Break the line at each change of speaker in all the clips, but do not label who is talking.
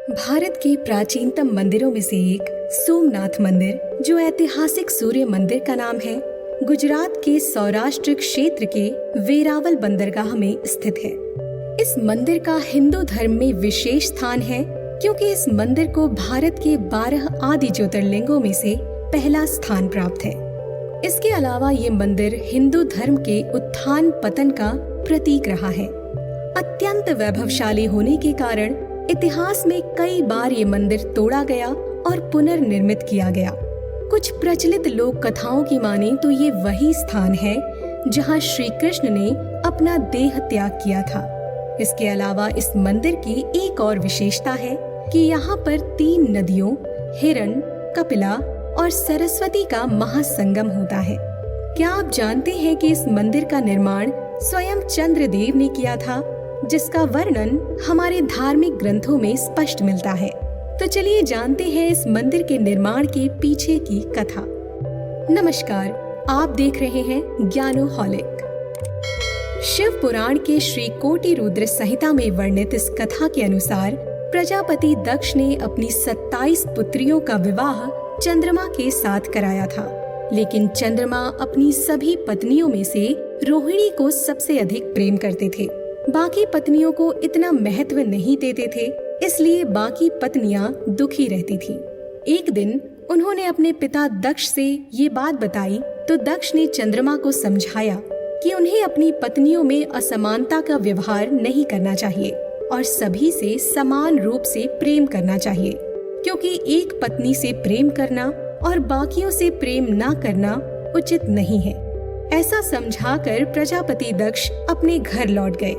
भारत के प्राचीनतम मंदिरों में से एक सोमनाथ मंदिर, जो ऐतिहासिक सूर्य मंदिर का नाम है, गुजरात के सौराष्ट्र क्षेत्र के वेरावल बंदरगाह में स्थित है। इस मंदिर का हिंदू धर्म में विशेष स्थान है, क्योंकि इस मंदिर को भारत के 12 आदि ज्योतिर्लिंगों में से पहला स्थान प्राप्त है। इसके अलावा ये मंदिर हिंदू धर्म के उत्थान पतन का प्रतीक रहा है। अत्यंत वैभवशाली होने के कारण इतिहास में कई बार ये मंदिर तोड़ा गया और पुनर्निर्मित किया गया। कुछ प्रचलित लोक कथाओं की माने तो ये वही स्थान है जहां श्री कृष्ण ने अपना देह त्याग किया था। इसके अलावा इस मंदिर की एक और विशेषता है कि यहाँ पर 3 नदियों हिरण, कपिला और सरस्वती का महासंगम होता है। क्या आप जानते हैं कि इस मंदिर का निर्माण स्वयं चंद्रदेव ने किया था, जिसका वर्णन हमारे धार्मिक ग्रंथों में स्पष्ट मिलता है। तो चलिए जानते हैं इस मंदिर के निर्माण के पीछे की कथा। नमस्कार, आप देख रहे हैं ज्ञानोहॉलिक। शिव पुराण के श्री कोटि रुद्र संहिता में वर्णित इस कथा के अनुसार प्रजापति दक्ष ने अपनी 27 पुत्रियों का विवाह चंद्रमा के साथ कराया था, लेकिन चंद्रमा अपनी सभी पत्नियों में से रोहिणी को सबसे अधिक प्रेम करते थे। बाकी पत्नियों को इतना महत्व नहीं देते थे, इसलिए बाकी पत्नियां दुखी रहती थीं। एक दिन उन्होंने अपने पिता दक्ष से ये बात बताई तो दक्ष ने चंद्रमा को समझाया कि उन्हें अपनी पत्नियों में असमानता का व्यवहार नहीं करना चाहिए और सभी से समान रूप से प्रेम करना चाहिए, क्योंकि एक पत्नी से प्रेम करना और बाकियों से प्रेम ना करना उचित नहीं है। ऐसा समझाकर प्रजापति दक्ष अपने घर लौट गए,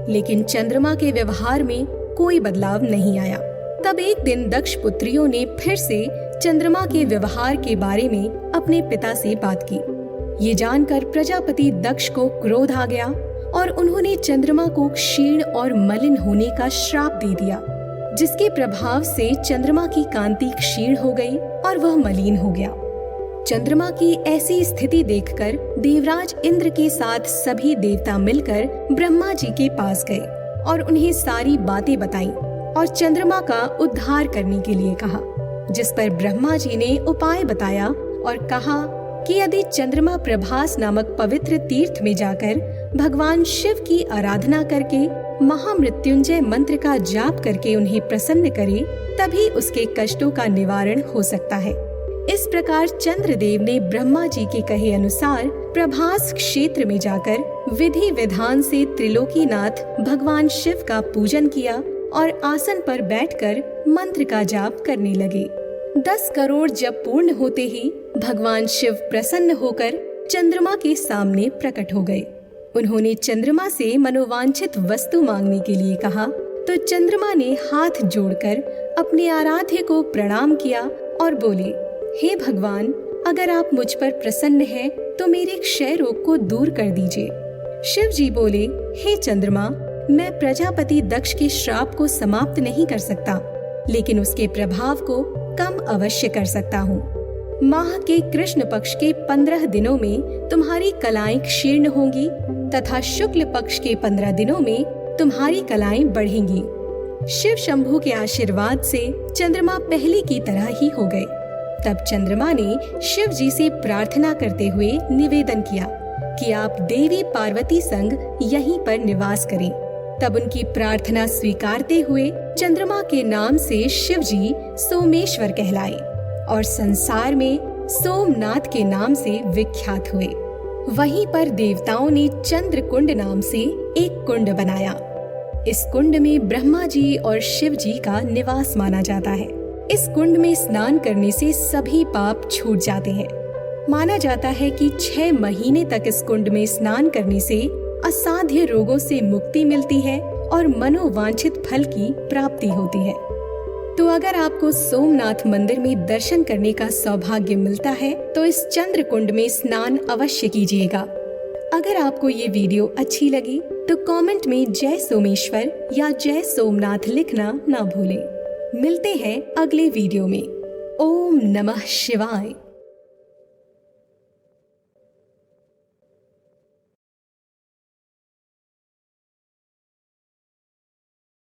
लेकिन चंद्रमा के व्यवहार में कोई बदलाव नहीं आया। तब एक दिन दक्ष पुत्रियों ने फिर से चंद्रमा के व्यवहार के बारे में अपने पिता से बात की। ये जानकर प्रजापति दक्ष को क्रोध आ गया और उन्होंने चंद्रमा को क्षीण और मलिन होने का श्राप दे दिया, जिसके प्रभाव से चंद्रमा की कांति क्षीण हो गई और वह मलिन हो गया। चंद्रमा की ऐसी स्थिति देखकर देवराज इंद्र के साथ सभी देवता मिलकर ब्रह्मा जी के पास गए और उन्हें सारी बातें बताईं और चंद्रमा का उद्धार करने के लिए कहा, जिस पर ब्रह्मा जी ने उपाय बताया और कहा कि यदि चंद्रमा प्रभास नामक पवित्र तीर्थ में जाकर भगवान शिव की आराधना करके महामृत्युंजय मंत्र का जाप करके उन्हें प्रसन्न करे, तभी उसके कष्टों का निवारण हो सकता है। इस प्रकार चंद्रदेव ने ब्रह्मा जी के कहे अनुसार प्रभास क्षेत्र में जाकर विधि विधान से त्रिलोकीनाथ भगवान शिव का पूजन किया और आसन पर बैठकर मंत्र का जाप करने लगे। 10 करोड़ जप पूर्ण होते ही भगवान शिव प्रसन्न होकर चंद्रमा के सामने प्रकट हो गए। उन्होंने चंद्रमा से मनोवांछित वस्तु मांगने के लिए कहा, तो चंद्रमा ने हाथ जोड़कर अपने आराध्य को प्रणाम किया और बोले, हे भगवान, अगर आप मुझ पर प्रसन्न हैं तो मेरे क्षय रोग को दूर कर दीजिए। शिव जी बोले, हे चंद्रमा, मैं प्रजापति दक्ष के श्राप को समाप्त नहीं कर सकता, लेकिन उसके प्रभाव को कम अवश्य कर सकता हूँ। माह के कृष्ण पक्ष के 15 दिनों में तुम्हारी कलाएं क्षीर्ण होंगी तथा शुक्ल पक्ष के 15 दिनों में तुम्हारी कलाएं बढ़ेंगी। शिव शंभु के आशीर्वाद से चंद्रमा पहले की तरह ही हो गए। तब चंद्रमा ने शिव जी से प्रार्थना करते हुए निवेदन किया कि आप देवी पार्वती संग यहीं पर निवास करें। तब उनकी प्रार्थना स्वीकारते हुए चंद्रमा के नाम से शिव जी सोमेश्वर कहलाए और संसार में सोमनाथ के नाम से विख्यात हुए। वहीं पर देवताओं ने चंद्र कुंड नाम से एक कुंड बनाया। इस कुंड में ब्रह्मा जी और शिव जी का निवास माना जाता है। इस कुंड में स्नान करने से सभी पाप छूट जाते हैं। माना जाता है कि 6 महीने तक इस कुंड में स्नान करने से असाध्य रोगों से मुक्ति मिलती है और मनोवांछित फल की प्राप्ति होती है। तो अगर आपको सोमनाथ मंदिर में दर्शन करने का सौभाग्य मिलता है तो इस चंद्र कुंड में स्नान अवश्य कीजिएगा। अगर आपको ये वीडियो अच्छी लगी तो कमेंट में जय सोमेश्वर या जय सोमनाथ लिखना ना भूलें। मिलते हैं अगले वीडियो में। ओम नमः शिवाय।